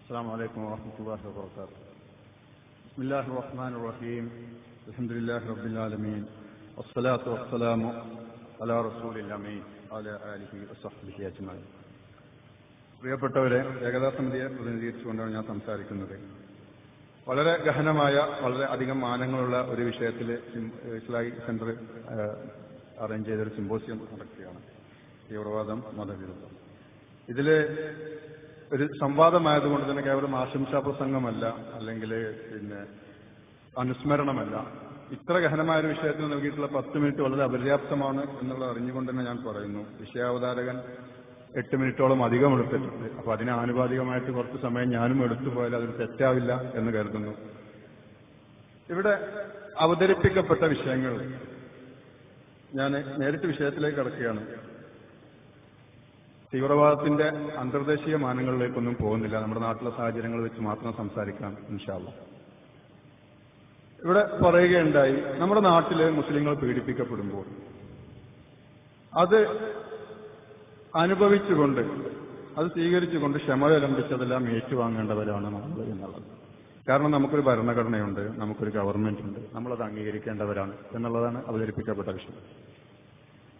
السلام عليكم ورحمة الله وبركاته. بسم الله الرحمن الرحيم. الحمد لله رب العالمين والصلاة والسلام على رسول الأمين وعلى آله وصحبه أجمعين. പ്രിയപ്പെട്ടവരെ, ഏകതാ സമിതിയെ പ്രതിനിധീകരിച്ചുകൊണ്ടാണ് ഞാൻ സംസാരിക്കുന്നത്. വളരെ ഗഹനമായ, വളരെ അധികം മാനങ്ങളുള്ള ഒരു വിഷയത്തിൽ ഇസ്ലാമിക് സെന്റർ അറേഞ്ച് ചെയ്തൊരു സിമ്പോസിയം നടക്കുകയാണ്. തീവ്രവാദം, മതവിരുദ്ധം. ഇതില് ഒരു സംവാദമായതുകൊണ്ട് തന്നെ കേവലം ആശംസാ പ്രസംഗമല്ല, അല്ലെങ്കിൽ അനുസ്മരണമല്ല. ഇത്ര ഗഹനമായ ഒരു വിഷയത്തിന് നൽകിയിട്ടുള്ള 10 മിനിറ്റ് വളരെ അപര്യാപ്തമാണ് എന്നുള്ളത് അറിഞ്ഞുകൊണ്ട് തന്നെ ഞാൻ പറയുന്നു. വിഷയാവതാരകൻ 8 മിനിറ്റോളം അധികം എടുത്തിട്ടുണ്ട്. അപ്പൊ അതിന് ആനുപാതികമായിട്ട് കുറച്ച് സമയം ഞാനും എടുത്തു പോയാൽ അതൊരു തെറ്റാവില്ല എന്ന് കരുതുന്നു. ഇവിടെ അവതരിപ്പിക്കപ്പെട്ട വിഷയങ്ങൾ ഞാൻ നേരിട്ട് വിഷയത്തിലേക്ക് കടക്കുകയാണ്. തീവ്രവാദത്തിന്റെ അന്തർദേശീയ മാനങ്ങളിലേക്കൊന്നും പോകുന്നില്ല. നമ്മുടെ നാട്ടിലെ സാഹചര്യങ്ങൾ വെച്ച് മാത്രം സംസാരിക്കാം ഇൻഷാ അല്ലാഹ്. ഇവിടെ പറയുകയുണ്ടായി, നമ്മുടെ നാട്ടില് മുസ്ലിങ്ങൾ പീഡിപ്പിക്കപ്പെടുമ്പോൾ അത് അനുഭവിച്ചുകൊണ്ട്, അത് സ്വീകരിച്ചുകൊണ്ട് ക്ഷമയലംബിച്ചതെല്ലാം ഏറ്റുവാങ്ങേണ്ടവരാണ് നമ്മൾ എന്നുള്ളത്. കാരണം നമുക്കൊരു ഭരണഘടനയുണ്ട്, നമുക്കൊരു ഗവൺമെന്റ് ഉണ്ട്, നമ്മളത് അംഗീകരിക്കേണ്ടവരാണ് എന്നുള്ളതാണ് അവതരിപ്പിക്കപ്പെട്ട വിഷയം.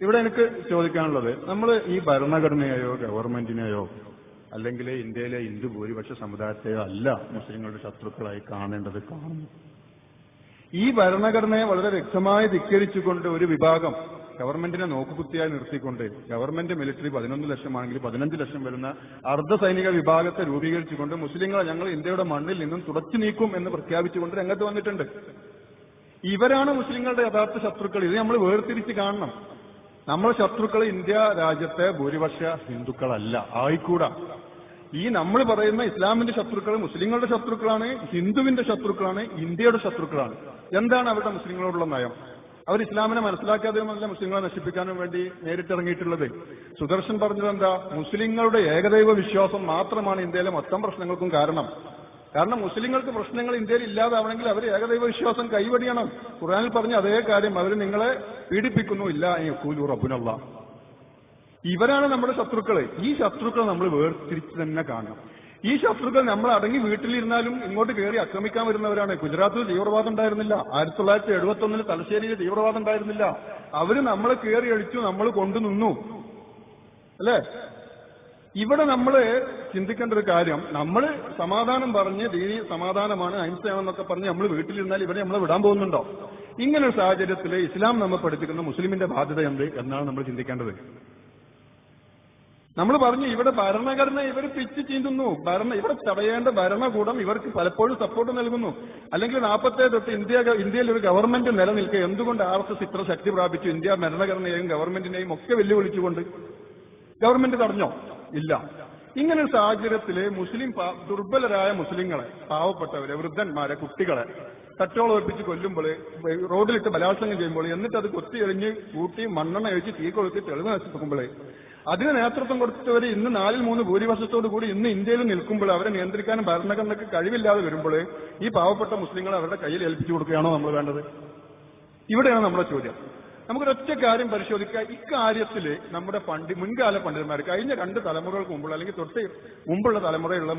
ഇവിടെ എനിക്ക് ചോദിക്കാനുള്ളത്, നമ്മൾ ഈ ഭരണഘടനയെയോ ഗവൺമെന്റിനെയോ അല്ലെങ്കിൽ ഇന്ത്യയിലെ ഹിന്ദു ഭൂരിപക്ഷ സമുദായത്തെയോ അല്ല മുസ്ലിങ്ങളുടെ ശത്രുക്കളായി കാണേണ്ടത്. കാണുന്നു ഈ ഭരണഘടനയെ വളരെ വ്യക്തമായി ധിക്കരിച്ചുകൊണ്ട് ഒരു വിഭാഗം ഗവൺമെന്റിനെ നോക്കുകുത്തിയായി നിർത്തിക്കൊണ്ട്, ഗവൺമെന്റ് മിലിറ്ററി 11 ലക്ഷമാണെങ്കിൽ 15 ലക്ഷം വരുന്ന അർദ്ധ സൈനിക വിഭാഗത്തെ രൂപീകരിച്ചുകൊണ്ട് മുസ്ലിങ്ങളെ ഞങ്ങൾ ഇന്ത്യയുടെ മണ്ണിൽ നിന്നും തുടച്ചു നീക്കും എന്ന് പ്രഖ്യാപിച്ചുകൊണ്ട് രംഗത്ത് വന്നിട്ടുണ്ട്. ഇവരാണ് മുസ്ലിങ്ങളുടെ യഥാർത്ഥ ശത്രുക്കൾ. ഇത് നമ്മൾ വേർതിരിച്ച് കാണണം. നമ്മുടെ ശത്രുക്കൾ ഇന്ത്യ രാജ്യത്തെ ഭൂരിപക്ഷ ഹിന്ദുക്കളല്ല, ആയിക്കൂടാ. ഈ നമ്മൾ പറയുന്ന ഇസ്ലാമിന്റെ ശത്രുക്കൾ മുസ്ലിങ്ങളുടെ ശത്രുക്കളാണ്, ഹിന്ദുവിന്റെ ശത്രുക്കളാണ്, ഇന്ത്യയുടെ ശത്രുക്കളാണ്. എന്താണ് അവരുടെ മുസ്ലിങ്ങളോടുള്ള നയം? അവർ ഇസ്ലാമിനെ മനസ്സിലാക്കാതെയുമല്ല മുസ്ലിങ്ങളെ നശിപ്പിക്കാനും വേണ്ടി നേരിട്ടിറങ്ങിയിട്ടുള്ളത്. സുദർശൻ പറഞ്ഞത് എന്താ? മുസ്ലിങ്ങളുടെ ഏകദൈവ വിശ്വാസം മാത്രമാണ് ഇന്ത്യയിലെ മൊത്തം പ്രശ്നങ്ങൾക്കും കാരണം. കാരണം മുസ്ലിങ്ങൾക്ക് പ്രശ്നങ്ങൾ ഇന്ത്യയിൽ ഇല്ലാതാവണമെങ്കിൽ അവർ ഏകദൈവ വിശ്വാസം കൈവടിയണം. ഖുർആനിൽ പറഞ്ഞ അതേ കാര്യം അവർ നിങ്ങളെ പീഡിപ്പിക്കുന്നു. ഇല്ല യഖൂലു റബ്ബുനല്ലാഹ്. ഇവരാണ് നമ്മുടെ ശത്രുക്കള്. ഈ ശത്രുക്കളെ നമ്മൾ വേർതിരിച്ച് തന്നെ കാണണം. ഈ ശത്രുക്കൾ നമ്മൾ അടങ്ങി വീട്ടിലിരുന്നാലും ഇങ്ങോട്ട് കയറി ആക്രമിക്കാൻ വരുന്നവരാണ്. ഗുജറാത്തിൽ തീവ്രവാദം ഉണ്ടായിരുന്നില്ല, 1971 തലശ്ശേരിയിൽ തീവ്രവാദം ഉണ്ടായിരുന്നില്ല. അവര് നമ്മളെ കയറി അടിച്ചു, നമ്മൾ കൊണ്ടുനിന്നു, അല്ലേ? ഇവിടെ നമ്മൾ ചിന്തിക്കേണ്ട ഒരു കാര്യം, നമ്മൾ സമാധാനം പറഞ്ഞ് ദീനി സമാധാനമാണ്, അഹിംസയാണെന്നൊക്കെ പറഞ്ഞ് നമ്മൾ വീട്ടിലിരുന്നാൽ ഇവരെ നമ്മളെ വിടാൻ പോകുന്നുണ്ടോ? ഇങ്ങനൊരു സാഹചര്യത്തിൽ ഇസ്ലാം നമ്മൾ പഠിപ്പിക്കുന്ന മുസ്ലിമിന്റെ ബാധ്യത എന്ത് എന്നാണ് നമ്മൾ ചിന്തിക്കേണ്ടത്. നമ്മൾ പറഞ്ഞു ഇവിടെ ഭരണഘടന ഇവർ പിച്ച് ചീന്തുന്നു, ഇവിടെ തടയേണ്ട ഭരണകൂടം ഇവർക്ക് പലപ്പോഴും സപ്പോർട്ട് നൽകുന്നു. അല്ലെങ്കിൽ 47 തൊട്ട് ഇന്ത്യയിൽ ഒരു ഗവൺമെന്റ് നിലനിൽക്കുക. എന്തുകൊണ്ട് RSS ഇത്ര ശക്തി പ്രാപിച്ചു? ഇന്ത്യ ഭരണഘടനയെയും ഗവൺമെന്റിനെയും ഒക്കെ വെല്ലുവിളിച്ചുകൊണ്ട് ഗവൺമെന്റ് തടഞ്ഞോ? ഇല്ല. ഇങ്ങനൊരു സാഹചര്യത്തില് മുസ്ലിം ദുർബലരായ മുസ്ലിങ്ങളെ, പാവപ്പെട്ടവരെ, വൃദ്ധന്മാരെ, കുട്ടികളെ തട്ടോളൊപ്പിച്ച് കൊല്ലുമ്പോൾ, റോഡിലിട്ട് ബലാത്സംഗം ചെയ്യുമ്പോൾ, എന്നിട്ട് അത് കൊത്തിയെറിഞ്ഞ് കൂട്ടി മണ്ണെണ്ണ ഒഴിച്ച് തീ കൊളുത്തി തെളിവ് നശിപ്പിക്കുമ്പോൾ, അതിന് നേതൃത്വം കൊടുത്തവർ ഇന്ന് 4-3 ഭൂരിപക്ഷത്തോടു കൂടി ഇന്ന് ഇന്ത്യയിൽ നിൽക്കുമ്പോൾ അവരെ നിയന്ത്രിക്കാനും ഭരണഘടനയ്ക്ക് കഴിവില്ലാതെ വരുമ്പോൾ ഈ പാവപ്പെട്ട മുസ്ലിങ്ങളെ അവരുടെ കയ്യിൽ ഏൽപ്പിച്ചു കൊടുക്കുകയാണോ നമ്മൾ വേണ്ടത്? ഇവിടെയാണ് നമ്മുടെ ചോദ്യം. നമുക്കൊരൊറ്റ കാര്യം പരിശോധിക്കുക. ഇക്കാര്യത്തിൽ നമ്മുടെ മുൻകാല പണ്ഡിതന്മാർ, കഴിഞ്ഞ 2 തലമുറകൾക്ക് മുമ്പുള്ള അല്ലെങ്കിൽ തൊട്ട് മുമ്പുള്ള തലമുറയിലുള്ള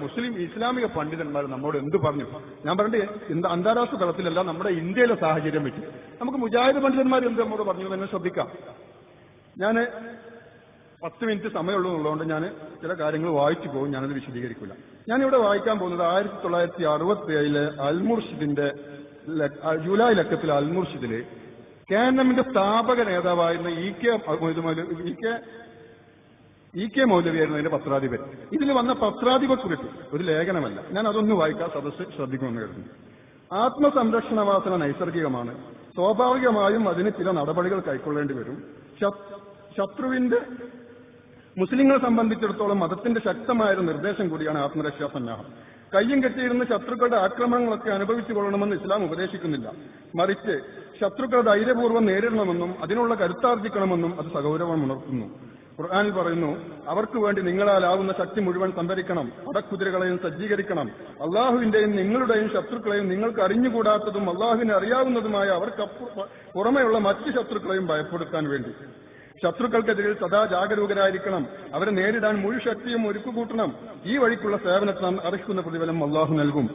ഇസ്ലാമിക പണ്ഡിതന്മാർ നമ്മോട് എന്ത് പറഞ്ഞു? ഞാൻ പറഞ്ഞത് അന്താരാഷ്ട്ര തലത്തിലല്ല, നമ്മുടെ ഇന്ത്യയിലെ സാഹചര്യം വെച്ച് നമുക്ക് മുജാഹിദ് പണ്ഡിതന്മാർ എന്ത് നമ്മോട് പറഞ്ഞു തന്നെ ശ്രദ്ധിക്കാം. ഞാൻ 10 മിനിറ്റ് സമയമുള്ളതുകൊണ്ട് ഞാൻ ചില കാര്യങ്ങൾ വായിച്ചു പോകും, ഞാനത് വിശദീകരിക്കില്ല. ഞാനിവിടെ വായിക്കാൻ പോകുന്നത് 1967 അൽമുർഷിദിന്റെ ജൂലൈ ലക്കത്തിൽ അൽമുർഷിദില് KNMന്റെ സ്ഥാപക നേതാവായിരുന്ന ഇ കെ മൗലവിയായിരുന്നു അതിന്റെ പത്രാധിപൻ. ഇതിൽ വന്ന പത്രാധിപ കുറിപ്പ് ഒരു ലേഖനമല്ല, ഞാൻ അതൊന്ന് വായിക്കാൻ സദസ്സ് ശ്രദ്ധിക്കുമെന്ന് കരുതുന്നു. ആത്മസംരക്ഷണ വാസന നൈസർഗികമാണ്. സ്വാഭാവികമായും അതിന് ചില നടപടികൾ കൈക്കൊള്ളേണ്ടി വരും. ശത്രുവിന്റെ മുസ്ലിങ്ങളെ സംബന്ധിച്ചിടത്തോളം മതത്തിന്റെ ശക്തമായൊരു നിർദ്ദേശം കൂടിയാണ് ആത്മരക്ഷാ സന്നാഹം. കയ്യും കെട്ടിയിരുന്ന് ശത്രുക്കളുടെ ആക്രമണങ്ങളൊക്കെ അനുഭവിച്ചു കൊള്ളണമെന്ന് ഇസ്ലാം ഉപദേശിക്കുന്നില്ല. മറിച്ച് ശത്രുക്കളെ ധൈര്യപൂർവ്വം നേരിടണമെന്നും അതിനുള്ള കരുത്താർജിക്കണമെന്നും അത് സഗൗരവം ഉണർത്തുന്നു. ഖുർആനിൽ പറയുന്നു, അവർക്ക് വേണ്ടി നിങ്ങളാലാവുന്ന ശക്തി മുഴുവൻ സംഭരിക്കണം, പടക്കുതിരകളെയും സജ്ജീകരിക്കണം. അള്ളാഹുവിന്റെയും നിങ്ങളുടെയും ശത്രുക്കളെയും നിങ്ങൾക്ക് അറിഞ്ഞുകൂടാത്തതും അള്ളാഹുവിനെ അറിയാവുന്നതുമായ അവർക്ക് പുറമെയുള്ള മറ്റ് ശത്രുക്കളെയും ഭയപ്പെടുത്താൻ വേണ്ടി. ശത്രുക്കൾക്കെതിരെ സദാ ജാഗരൂകരായിരിക്കണം. അവരെ നേരിടാൻ മുഴുശക്തിയും ഒരുക്കുകൂട്ടണം. ഈ വഴിക്കുള്ള സേവനത്തിന് അർഹിക്കുന്ന പ്രതിഫലം അള്ളാഹു നൽകും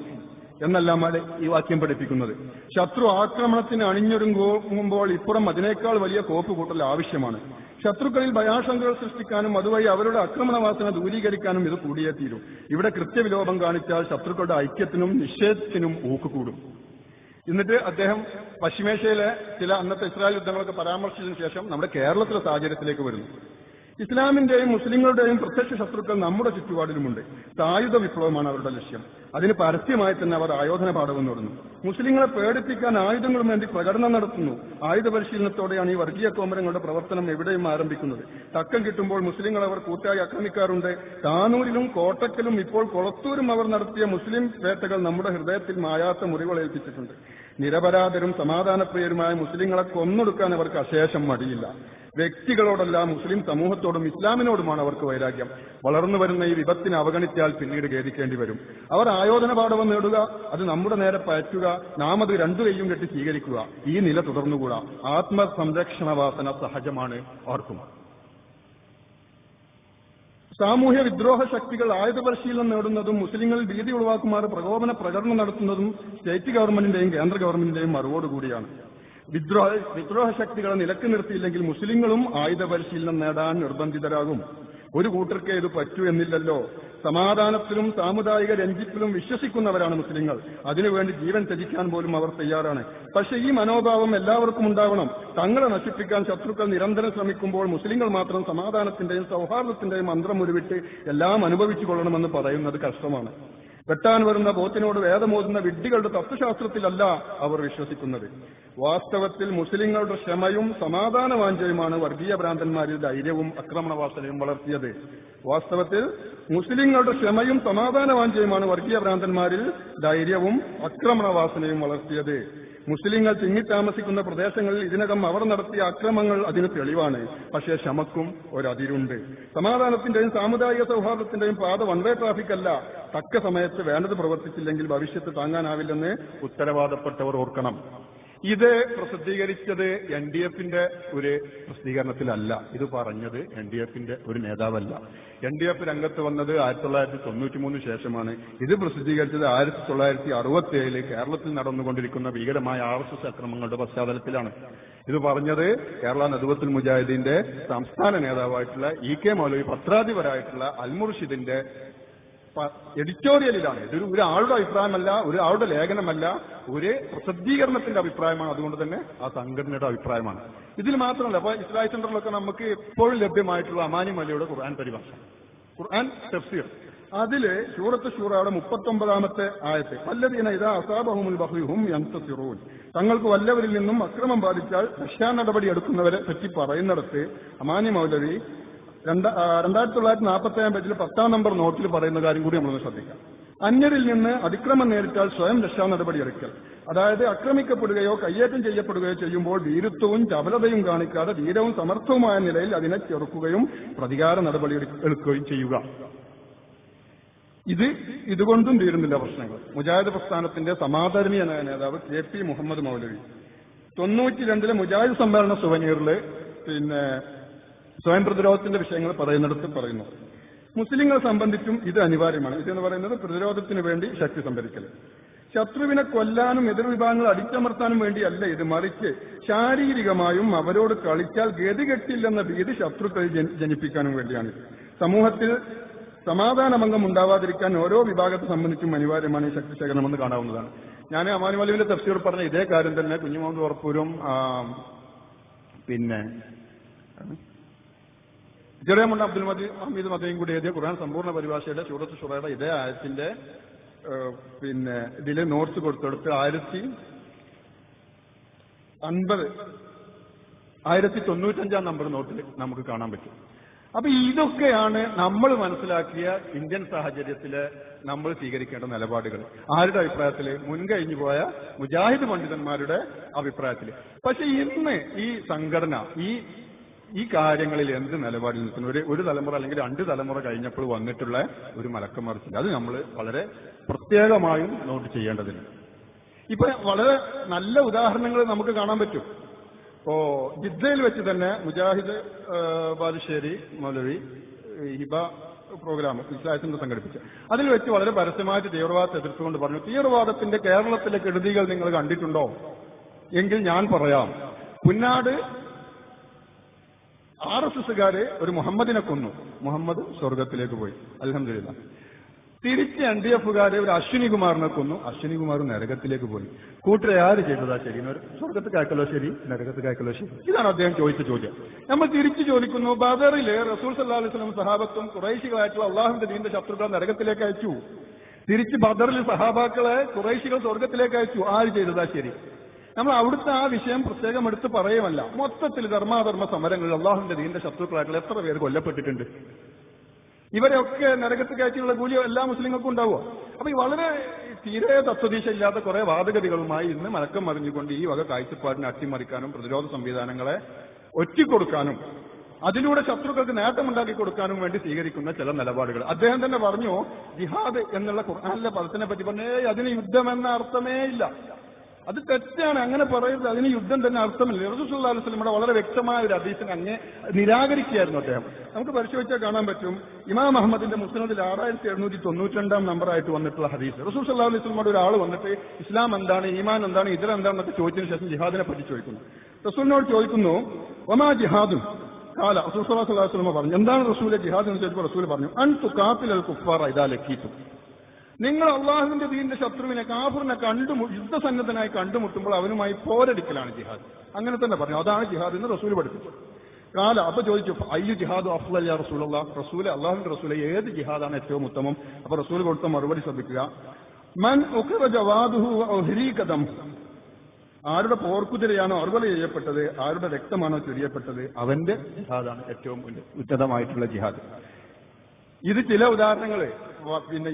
എന്നെല്ലാമാണ് ഈ വാക്യം പഠിപ്പിക്കുന്നത്. ശത്രു ആക്രമണത്തിന് അണിഞ്ഞൊരുങ്ങുമ്പോൾ ഇപ്പുറം അതിനേക്കാൾ വലിയ കോപ്പ് കൂട്ടൽ ആവശ്യമാണ്. ശത്രുക്കളിൽ ഭയാശങ്കകൾ സൃഷ്ടിക്കാനും അതുവഴി അവരുടെ ആക്രമണവാസന ദൂരീകരിക്കാനും ഇത് കൂടിയേ തീരും. ഇവിടെ കൃത്യവിലോപം കാണിച്ചാൽ ശത്രുക്കളുടെ ഐക്യത്തിനും നിഷേധത്തിനും ഊക്കുകൂടും. എന്നിട്ട് അദ്ദേഹം പശ്ചിമേഷ്യയിലെ ചില അന്നത്തെ ഇസ്രായേൽ യുദ്ധങ്ങളൊക്കെ പരാമർശിച്ചതിനു ശേഷം നമ്മുടെ കേരളത്തിലെ സാഹചര്യത്തിലേക്ക് വരുന്നു. ഇസ്ലാമിന്റെയും മുസ്ലിങ്ങളുടെയും പ്രത്യക്ഷ ശത്രുക്കൾ നമ്മുടെ ചുറ്റുപാടിലുമുണ്ട്. സായുധ വിപ്ലവമാണ് അവരുടെ ലക്ഷ്യം. അതിന് പരസ്യമായി തന്നെ അവർ ആയോധന പാഠവും നടന്നു. മുസ്ലിങ്ങളെ പേടിപ്പിക്കാൻ ആയുധങ്ങളും വേണ്ടി പ്രകടനം നടത്തുന്നു. ആയുധ പരിശീലനത്തോടെയാണ് ഈ വർഗീയ കോമരങ്ങളുടെ പ്രവർത്തനം എവിടെയും ആരംഭിക്കുന്നത്. തക്കം കിട്ടുമ്പോൾ മുസ്ലിങ്ങൾ അവർ കൂട്ടായി ആക്രമിക്കാറുണ്ട്. താനൂരിലും കോട്ടക്കലും ഇപ്പോൾ കൊളത്തൂരും അവർ നടത്തിയ മുസ്ലിം വേട്ടകൾ നമ്മുടെ ഹൃദയത്തിൽ മായാത്ത മുറികളേൽപ്പിച്ചിട്ടുണ്ട്. നിരപരാധരും സമാധാനപ്രിയരുമായ മുസ്ലിങ്ങളെ കൊന്നൊടുക്കാൻ അവർക്ക് അശേഷം മടിയില്ല. വ്യക്തികളോടല്ല, മുസ്ലിം സമൂഹത്തോടും ഇസ്ലാമിനോടുമാണ് അവർക്ക് വൈരാഗ്യം. വളർന്നു വരുന്ന ഈ വിപത്തിനെ അവഗണിച്ചാൽ പിന്നീട് ഖേദിക്കേണ്ടി വരും. അവർ ആയോധന പാഠവം നേടുക, അത് നമ്മുടെ നേരെ പയറ്റുക, നാം അത് രണ്ടു കൈയും കെട്ടി സ്വീകരിക്കുക. ഈ നില തുടർന്നുകൂടാ. ആത്മസംരക്ഷണ വാസന സഹജമാണ് ഓർക്കും. സാമൂഹ്യ വിദ്രോഹ ശക്തികൾ ആയുധ പരിശീലനം നേടുന്നതും മുസ്ലിങ്ങളിൽ ഭീതി ഉളവാക്കുമാർ പ്രകോപന പ്രകടനം നടത്തുന്നതും സ്റ്റേറ്റ് ഗവൺമെന്റിന്റെയും കേന്ദ്ര ഗവൺമെന്റിന്റെയും മറുവോടുകൂടിയാണ്. വിദ്രോഹ ശക്തികളെ നിലക്ക് നിർത്തിയില്ലെങ്കിൽ മുസ്ലിങ്ങളും ആയുധ പരിശീലനം നേടാൻ നിർബന്ധിതരാകും. ഒരു കൂട്ടർക്കേ ഇത് പറ്റൂ എന്നില്ലല്ലോ. സമാധാനത്തിലും സാമുദായിക രഞ്ജിപ്പിലും വിശ്വസിക്കുന്നവരാണ് മുസ്ലിങ്ങൾ. അതിനുവേണ്ടി ജീവൻ ത്യജിക്കാൻ പോലും അവർ തയ്യാറാണ്. പക്ഷെ ഈ മനോഭാവം എല്ലാവർക്കും ഉണ്ടാവണം. തങ്ങളെ നശിപ്പിക്കാൻ ശത്രുക്കൾ നിരന്തരം ശ്രമിക്കുമ്പോൾ മുസ്ലിങ്ങൾ മാത്രം സമാധാനത്തിന്റെയും സൗഹാർദ്ദത്തിന്റെയും മന്ത്രം ഉരുവിട്ട് എല്ലാം അനുഭവിച്ചു കൊള്ളണമെന്ന് പറയുന്നത് കഷ്ടമാണ്. വെട്ടാൻ വരുന്ന പോത്തിനോട് വേദമോതുന്ന വിഡ്ഢികളുടെ തത്വശാസ്ത്രത്തിലല്ല അവർ വിശ്വസിക്കുന്നത്. വാസ്തവത്തിൽ മുസ്ലിങ്ങളുടെ ക്ഷമയും സമാധാനവാഞ്ചയുമാണ് വർഗീയ ഭ്രാന്തന്മാരിൽ ധൈര്യവും ആക്രമണവാസനയും വളർത്തിയത്. വാസ്തവത്തിൽ മുസ്ലിങ്ങളുടെ ക്ഷമയും സമാധാനവാഞ്ചയുമാണ് വർഗീയ ഭ്രാന്തന്മാരിൽ ധൈര്യവും ആക്രമണവാസനയും വളർത്തിയത്. മുസ്ലിങ്ങൾ തിങ്ങിത്താമസിക്കുന്ന പ്രദേശങ്ങളിൽ ഇതിനകം അവർ നടത്തിയ അക്രമങ്ങൾ അതിന് തെളിവാണ്. പക്ഷേ ക്ഷമക്കും ഒരതിരുണ്ട്. സമാധാനത്തിന്റെയും സാമുദായിക സൗഹാർദ്ദത്തിന്റെയും പാത വൺവേ ട്രാഫിക് അല്ല. തക്ക സമയത്ത് വേണ്ടത് പ്രവർത്തിച്ചില്ലെങ്കിൽ ഭവിഷ്യത്ത് താങ്ങാനാവില്ലെന്ന് ഉത്തരവാദപ്പെട്ടവർ ഓർക്കണം. ഇത് പ്രസിദ്ധീകരിച്ചത് NDF-ന്റെ ഒരു പ്രസിദ്ധീകരണത്തിലല്ല. ഇത് പറഞ്ഞത് NDF-ന്റെ ഒരു നേതാവല്ല. NDF രംഗത്ത് വന്നത് 1993 ശേഷമാണ്. ഇത് പ്രസിദ്ധീകരിച്ചത് 1967 കേരളത്തിൽ നടന്നുകൊണ്ടിരിക്കുന്ന ഭീകരമായ RSS അക്രമങ്ങളുടെ പശ്ചാത്തലത്തിലാണ്. ഇത് പറഞ്ഞത് കേരള നദ്വത്തുൽ മുജാഹിദീന്റെ സംസ്ഥാന നേതാവായിട്ടുള്ള EK മൗലവി പത്രാധിപരായിട്ടുള്ള അൽമുർഷിദിന്റെ എഡിറ്റോറിയലിലാണ്. ഇതൊരു ഒരാളുടെ അഭിപ്രായമല്ല, ഒരാളുടെ ലേഖനമല്ല, ഒരു പ്രസിദ്ധീകരണത്തിന്റെ അഭിപ്രായമാണ്. അതുകൊണ്ട് തന്നെ ആ സംഘടനയുടെ അഭിപ്രായമാണ്. ഇതിൽ മാത്രമല്ല, അപ്പൊ ഇസ്ലാഹി സെന്ററിലൊക്കെ നമുക്ക് എപ്പോഴും ലഭ്യമായിട്ടുള്ള അമാനി മൗലവിയുടെ ഖുർആൻ പരിഭാഷ, ഖുർആൻ തഫ്സീർ, അതില് സൂറത്ത് ശൂറയുടെ 39-ാമത്തെ ആയത്ത് വല്ലദീന ഇദാ അസാബഹുമുൽ ബഗ്യു ഹും യൻതസിറൂൻ, തങ്ങൾക്ക് വല്ലവരിൽ നിന്നും അക്രമം ബാധിച്ചാൽ രക്ഷാ നടപടി എടുക്കുന്നവരെ പറ്റി പറയുന്നിടത്ത് അമാനി മൗലവി 2947 പേജിൽ 10-ാം നമ്പർ നോട്ടിൽ പറയുന്ന കാര്യം കൂടി നമ്മളൊന്ന് ശ്രദ്ധിക്കാം. അന്യരിൽ നിന്ന് അതിക്രമം നേരിട്ടാൽ സ്വയം രക്ഷാ നടപടി എടുക്കൽ. അതായത് ആക്രമിക്കപ്പെടുകയോ കയ്യേറ്റം ചെയ്യപ്പെടുകയോ ചെയ്യുമ്പോൾ ധീരത്വവും ചപലതയും കാണിക്കാതെ ധീരവും സമർത്ഥവുമായ നിലയിൽ അതിനെ ചെറുക്കുകയും പ്രതികാര നടപടി എടുക്കുകയും ചെയ്യുക. ഇതുകൊണ്ടും തീരുന്നില്ല പ്രശ്നങ്ങൾ. മുജാഹിദ് പ്രസ്ഥാനത്തിന്റെ സമാദരണീയനായ നേതാവ് KP മുഹമ്മദ് മൗലവി 92-ലെ മുജാഹിദ് സമ്മേളന സുവനീറില് സ്വയം പ്രതിരോധത്തിന്റെ വിഷയങ്ങൾ പറയുന്നിടത്ത് പറയുന്നു, മുസ്ലിങ്ങളെ സംബന്ധിച്ചും ഇത് അനിവാര്യമാണ്. ഇതെന്ന് പറയുന്നത് പ്രതിരോധത്തിന് വേണ്ടി ശക്തി സംഭരിക്കൽ. ശത്രുവിനെ കൊല്ലാനും എതിർവിഭാഗങ്ങളെ അടിച്ചമർത്താനും വേണ്ടിയല്ല ഇത്, മറിച്ച് ശാരീരികമായും അവരോട് കളിച്ചാൽ ഗതികെട്ടില്ലെന്ന ഭീതി ശത്രുക്കളിൽ ജനിപ്പിക്കാനും വേണ്ടിയാണ്. സമൂഹത്തിൽ സമാധാനഭംഗം ഉണ്ടാവാതിരിക്കാൻ ഓരോ വിഭാഗത്തെ സംബന്ധിച്ചും അനിവാര്യമാണ് ഈ ശക്തി ശേഖരണമെന്ന് കാണാവുന്നതാണ്. ഞാൻ അമാനി മൗലവിന്റെ തഫ്സീർ പറഞ്ഞ ഇതേ കാര്യം തന്നെ കുഞ്ഞുമുഹമ്മദ് ഉറപ്പൂരും ജെറിയമുണ്ട അബ്ദുൽ ഹമീദ് മദയും കൂടി എഴുതിയ ഖുർആൻ സമ്പൂർണ്ണ പരിഭാഷയുടെ സൂറത്ത് ശൂറയുടെ ഇതേ ആയത്തിന്റെ ഇതില് നോട്ട്സ് കൊടുത്തെടുത്ത് 1095-ാം നമ്പർ നോട്ടിൽ നമുക്ക് കാണാൻ പറ്റും. അപ്പൊ ഇതൊക്കെയാണ് നമ്മൾ മനസ്സിലാക്കിയ ഇന്ത്യൻ സാഹചര്യത്തില് നമ്മൾ സ്വീകരിക്കേണ്ട നിലപാടുകൾ. ആരുടെ അഭിപ്രായത്തില്? മുൻകഴിഞ്ഞു പോയ മുജാഹിദ് പണ്ഡിതന്മാരുടെ അഭിപ്രായത്തില്. പക്ഷെ ഇന്ന് ഈ സംഘടന ഈ കാര്യങ്ങളിൽ എന്ത് നിലപാടിൽ നിൽക്കുന്നു? ഒരു തലമുറ അല്ലെങ്കിൽ 2 തലമുറ കഴിഞ്ഞപ്പോൾ വന്നിട്ടുള്ള ഒരു മലക്കമറിച്ചില്ല. അത് നമ്മൾ വളരെ പ്രത്യേകമായും നോട്ട് ചെയ്യേണ്ടതിന്. ഇപ്പൊ വളരെ നല്ല ഉദാഹരണങ്ങൾ നമുക്ക് കാണാൻ പറ്റും. ജിദ്ദയിൽ വെച്ച് തന്നെ മുജാഹിദ് ബാലുശ്ശേരി മൗലവി ഹിബ പ്രോഗ്രാം ഇസ്ലാമിന്റെ സംഘടിപ്പിച്ചു. അതിൽ വെച്ച് വളരെ പരസ്യമായിട്ട് തീവ്രവാദത്തെ എതിർത്തുകൊണ്ട് പറഞ്ഞു, തീവ്രവാദത്തിന്റെ കേരളത്തിലെ കെടുതികൾ നിങ്ങൾ കണ്ടിട്ടുണ്ടോ എങ്കിൽ ഞാൻ പറയാം. പുന്നാട് RSSകാര് ഒരു മുഹമ്മദിനെ കൊന്നു, മുഹമ്മദ് സ്വർഗത്തിലേക്ക് പോയി, അൽഹംദുലില്ലാ. തിരിച്ച് NDFകാര് ഒരു അശ്വിനി കുമാറിനെ കൊന്നു, അശ്വിനി കുമാർ നരകത്തിലേക്ക് പോയി. കൂട്ടരെ ആര് ചെയ്തതാ ശരി? സ്വർഗത്ത് കായ്ക്കലോ ശരി, നരകത്ത് കായ്ക്കലോ ശരി? ഇതാണ് അദ്ദേഹം ചോദിച്ച ചോദ്യം. നമ്മൾ തിരിച്ചു ചോദിക്കുന്നു, ബദറില് റസൂൽ സല്ലല്ലാഹു അലൈഹി വസല്ലം സഹാബത്തും ഖുറൈശികളായിട്ടുള്ള അള്ളാഹുവിന്റെ ദീനിന്റെ ശത്രുക്കളെ നരകത്തിലേക്ക് അയച്ചു. തിരിച്ച് ബദറിൽ സഹാബാക്കളെ ഖുറൈശികൾ സ്വർഗത്തിലേക്ക് അയച്ചു. ആര് ചെയ്തതാ ശരി? നമ്മൾ അവിടുത്തെ ആ വിഷയം പ്രത്യേകം എടുത്ത് പറയുമല്ല. മൊത്തത്തിൽ ധർമാധർമ്മ സമരങ്ങളിൽ അള്ളാഹുവിന്റെ ദീനിന്റെ ശത്രുക്കളായിട്ടുള്ള എത്ര പേര് കൊല്ലപ്പെട്ടിട്ടുണ്ട്? ഇവരെയൊക്കെ നരകത്ത് കയറ്റിയുള്ള കൂലി എല്ലാ മുസ്ലിങ്ങൾക്കും ഉണ്ടാവുക. അപ്പൊ ഈ വളരെ തീരെ തത്വദീശ ഇല്ലാത്ത കുറെ വാദഗതികളുമായി ഇന്ന് മലക്കം മറിഞ്ഞുകൊണ്ട് ഈ വക കാഴ്ചപ്പാടിനെ അട്ടിമറിക്കാനും പ്രതിരോധ സംവിധാനങ്ങളെ ഒറ്റിക്കൊടുക്കാനും അതിലൂടെ ശത്രുക്കൾക്ക് നേട്ടമുണ്ടാക്കി കൊടുക്കാനും വേണ്ടി സ്വീകരിക്കുന്ന ചില നിലപാടുകൾ. അദ്ദേഹം തന്നെ പറഞ്ഞു, ജിഹാദ് എന്നുള്ള ഖുർആനിലെ പദത്തിനെ പറ്റി പറഞ്ഞേ അതിന് യുദ്ധമെന്ന അർത്ഥമേ ഇല്ല. അത് തെറ്റാണ്, അങ്ങനെ പറയരുത്. അതിന് യുദ്ധം തന്നെ അർത്ഥമില്ല. റസൂൽ സല്ലല്ലാഹു അലൈഹി വസല്ലമയുടെ വളരെ വ്യക്തമായ ഒരു ഹദീസിനെ അങ്ങ് നിരാകരിക്കുകയായിരുന്നു അദ്ദേഹം. നമുക്ക് പരിശോധിച്ചാൽ കാണാൻ പറ്റും. ഇമാം അഹമ്മദിന്റെ മുസ്നദിൽ 6792 നമ്പറായിട്ട് വന്നിട്ടുള്ള ഹദീസ്. റസൂൽ സല്ലല്ലാഹു അലൈഹി വസല്ലമയുടെ ഒരാൾ വന്നിട്ട് ഇസ്ലാം എന്താണ്, ഈമാൻ എന്താണ്, ഇതര എന്താണെന്നൊക്കെ ചോദിച്ചതിന് ശേഷം ജിഹാദിനെ പറ്റി ചോദിക്കുന്നു. റസൂലിനോട് ചോദിക്കുന്നു, വമാ ജിഹാദുൻ കാല. റസൂൽ സല്ലല്ലാഹു അലൈഹി വസല്ലം പറഞ്ഞു, എന്താണ് റസൂലെ ജിഹാദ് എന്ന് ചോദിച്ചപ്പോൾ റസൂൽ പറഞ്ഞു, അൻ തുഖാതിലൽ കുഫാറ ഇദാ ലഖീതും. നിങ്ങൾ അള്ളാഹുവിന്റെ ദീനിന്റെ ശത്രുവിനെ കാഫിറിനെ യുദ്ധസന്നദ്ധനായി കണ്ടുമുട്ടുമ്പോൾ അവനുമായി പോരടിക്കലാണ് ജിഹാദ്. അങ്ങനെ തന്നെ പറഞ്ഞു, അതാണ് ജിഹാദ് എന്ന് റസൂൽ പഠിപ്പിച്ചു. കാല. അപ്പൊ ചോദിച്ചു, അയ്യു ജിഹാദ് അഫ്ളൽ യാ റസൂലല്ലാഹ്, റസൂലെ അള്ളാഹുവിന്റെ റസൂലെ ഏത് ജിഹാദാണ് ഏറ്റവും ഉത്തമം? അപ്പൊ റസൂൽ കൊടുത്ത മറുപടി ശ്രദ്ധിക്കുക, മൻ ഉഖിറ ജവാദുഹു വഉഹ്രീക, ആരുടെ പോർക്കുതിരയാണോ അറുവല ചെയ്യപ്പെട്ടത്, ആരുടെ രക്തമാണോ ചൊരിയപ്പെട്ടത്, അവന്റെ ജിഹാദാണ് ഏറ്റവും ഉന്നതമായിട്ടുള്ള ജിഹാദ്. ഇത് ചില ഉദാഹരണങ്ങള്. പിന്നെ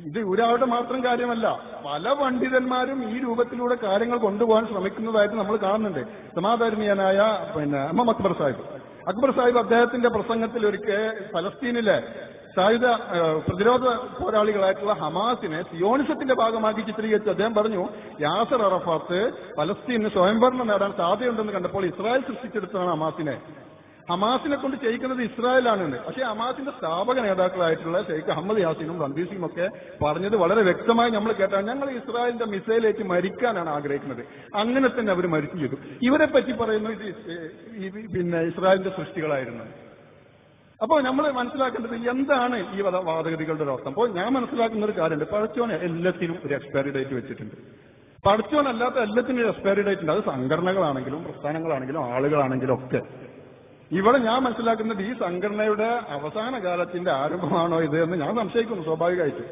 ഇത് ഒരാളുടെ മാത്രം കാര്യമല്ല, പല പണ്ഡിതന്മാരും ഈ രൂപത്തിലൂടെ കാര്യങ്ങൾ കൊണ്ടുപോകാൻ ശ്രമിക്കുന്നതായിട്ട് നമ്മൾ കാണുന്നുണ്ട്. സമാധാരണീയനായ അക്ബർ സാഹിബ് അദ്ദേഹത്തിന്റെ പ്രസംഗത്തിൽ ഒരിക്കൽ ഫലസ്തീനിലെ സായുധ പ്രതിരോധ പോരാളികളായിട്ടുള്ള ഹമാസിനെ സിയോണിസത്തിന്റെ ഭാഗമാക്കി ചിത്രീകരിച്ചു. അദ്ദേഹം പറഞ്ഞു, യാസർ അറഫാത്ത് ഫലസ്തീന് സ്വയംഭരണം നേടാൻ സാധ്യതയുണ്ടെന്ന് കണ്ടപ്പോൾ ഇസ്രായേൽ സൃഷ്ടിച്ചെടുത്തതാണ് ഹമാസിനെ കൊണ്ട് ചെയ്യിക്കുന്നത് ഇസ്രായേലാണെന്ന്. പക്ഷേ ഹമാസിന്റെ സ്ഥാപക നേതാക്കളായിട്ടുള്ള ഷെയ്ഖ് അഹമ്മദ് യാസീനും റൺബീർ സിംഗും ഒക്കെ പറഞ്ഞത് വളരെ വ്യക്തമായി നമ്മൾ കേട്ടാൽ, ഞങ്ങൾ ഇസ്രായേലിന്റെ മിസൈലേക്ക് മരിക്കാനാണ് ആഗ്രഹിക്കുന്നത്. അങ്ങനെ തന്നെ അവർ മരിച്ചു ചെയ്തു. ഇവരെ പറ്റി പറയുന്നത് പിന്നെ ഇസ്രായേലിന്റെ സൃഷ്ടികളായിരുന്നു. അപ്പോൾ നമ്മൾ മനസ്സിലാക്കേണ്ടത് എന്താണ് ഈ വാദഗതികളുടെ ഒരു അർത്ഥം. അപ്പോൾ ഞാൻ മനസ്സിലാക്കുന്ന ഒരു കാര്യമുണ്ട്, പടച്ചോൻ എല്ലാത്തിനും ഒരു എക്സ്പയറി ഡേറ്റ് വെച്ചിട്ടുണ്ട്. പടച്ചോനല്ലാത്ത എല്ലാത്തിനും ഒരു എക്സ്പയറി ഡേറ്റ് ഉണ്ട്. അത് സംഘടനകളാണെങ്കിലും പ്രസ്ഥാനങ്ങളാണെങ്കിലും ആളുകളാണെങ്കിലും ഒക്കെ. ഇവിടെ ഞാൻ മനസ്സിലാക്കുന്നത് ഈ സംഘടനയുടെ അവസാന കാലത്തിന്റെ ആരംഭമാണോ ഇത് എന്ന് ഞാൻ സംശയിക്കുന്നു സ്വാഭാവികമായിട്ട്.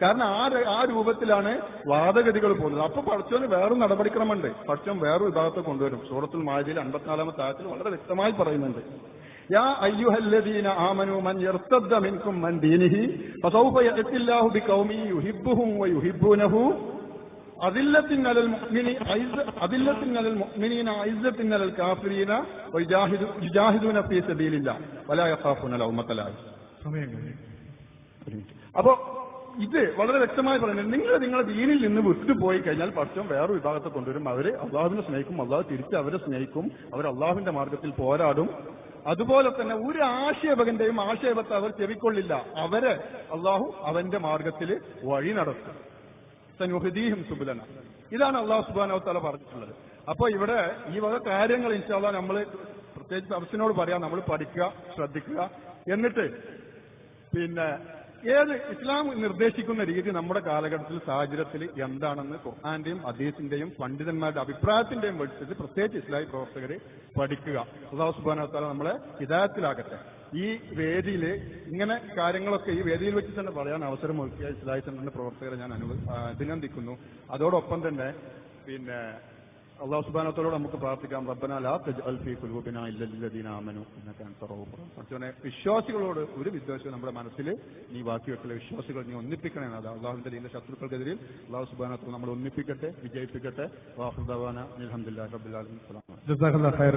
കാരണം ആ രൂപത്തിലാണ് വാദഗതികൾ പോകുന്നത്. അപ്പൊ പടച്ചോന് വേറൊരു നടപടിക്രമമുണ്ട്. പടച്ചോൻ വേറൊരു വിഭാഗത്തെ കൊണ്ടുവരും. സൂറത്തുൽ മാഇദയിൽ 54-ാമത്തെ ആയത്തിൽ വളരെ വ്യക്തമായി പറയുന്നുണ്ട്, യാ അയ്യുഹല്ലദീന ആമനൂ മൻ യർതദ്ദ മിൻകും മൻ ദീനിഹി ഫസൗഫ യഅതില്ലാഹു ബിഖൗമി യുഹിബ്ബുഹും വയുഹിബ്ബൂനഹു അദില്ലത്തിൻ അലൽ മുഅ്മിനീന അഇസ്സത്തിൻ അലൽ കാഫിരീന വയുജാഹിദൂന ഫീ സബീലില്ലാഹ് വലാ യഖാഫൂന ലൗമത ലായിം. അപ്പോ ഇത് വളരെ വ്യക്തമായി പറയുന്നത്, നിങ്ങളെ ദീനിൽ നിന്ന് വിട്ടുപോയി കഴിഞ്ഞാൽ പടച്ചോൻ വേറൊരു വിഭാഗത്തെ കൊണ്ടുവരും. അവര് അള്ളാഹുവിനെ സ്നേഹിക്കും, അള്ളാഹു തിരിച്ച് അവരെ സ്നേഹിക്കും, അവർ അള്ളാഹുവിന്റെ മാർഗത്തിൽ പോരാടും. അതുപോലെ തന്നെ ഒരു ആക്ഷേപകന്റെയും ആക്ഷേപത്തെ അവർ ചെവിക്കൊള്ളില്ല. അവരെ അള്ളാഹു അവന്റെ മാർഗത്തിൽ വഴി നടത്തും. സനുഹദീഹിം സുബുലന. ഇതാണ് അള്ളാഹു സുബ്ഹാനഹു വ തആല പറഞ്ഞിട്ടുള്ളത്. അപ്പൊ ഇവിടെ ഈ വക കാര്യങ്ങൾ ഇൻഷാ അല്ലാഹ് നമ്മൾ പ്രത്യേകിച്ച് അർശനോട് പറയാം, നമ്മൾ പഠിക്കുക, ശ്രദ്ധിക്കുക. എന്നിട്ട് പിന്നെ ഏത് ഇസ്ലാം നിർദ്ദേശിക്കുന്ന രീതി നമ്മുടെ കാലഘട്ടത്തിൽ സാഹചര്യത്തിൽ എന്താണെന്ന് ഖുർആന്റെയും ഹദീസിന്റെയും പണ്ഡിതന്മാരുടെ അഭിപ്രായത്തിന്റെയും വെച്ചിട്ട് പ്രത്യേകിച്ച് ഇസ്ലാമിക പ്രവർത്തകർ പഠിക്കുക. അല്ലാഹു സുബ്ഹാനഹു വ തആല നമ്മളെ ഹിദായത്തിലാകട്ടെ. ഈ വേദിയിൽ ഇങ്ങനെ കാര്യങ്ങളൊക്കെ ഈ വേദിയിൽ വെച്ച് തന്നെ പറയാൻ അവസരം ഒരുക്കിയ ഇസ്ലാഹി സെന്ററിന്റെ പ്രവർത്തകരെ ഞാൻ അഭിനന്ദിക്കുന്നു. അതോടൊപ്പം തന്നെ പിന്നെ അല്ലാഹു സുബ്ഹാനഹു വ തആലയോട് നമുക്ക് പ്രാർത്ഥിക്കാം, റബ്ബനാ ലാ തജ്അൽ ഫീ ഖുലൂബിനാ ഇല്ലല്ലദീന ആമനൂ ഇന്നക അൻത റഊഫുർ റഹീം. പടച്ചോനെ, വിശ്വാസികളോട് ഒരു വിദ്വേഷവും നമ്മുടെ മനസ്സിൽ നീ ബാക്കി വെക്കല. വിശ്വാസികൾ നീ ഒന്നിപ്പിക്കണേ. അത് അള്ളാഹുവിന്റെ ദീനിന്റെ ശത്രുക്കൾക്കെതിരെ അല്ലാഹു സുബ്ഹാനഹു വ തആല നമ്മൾ ഒന്നിപ്പിക്കട്ടെ, വിജയിപ്പിക്കട്ടെ. വാഖിറു ദഅവാന അൽഹംദുലില്ലാഹി റബ്ബിൽ ആലമീൻ. ജസാക്കല്ലാഹു ഖൈർ.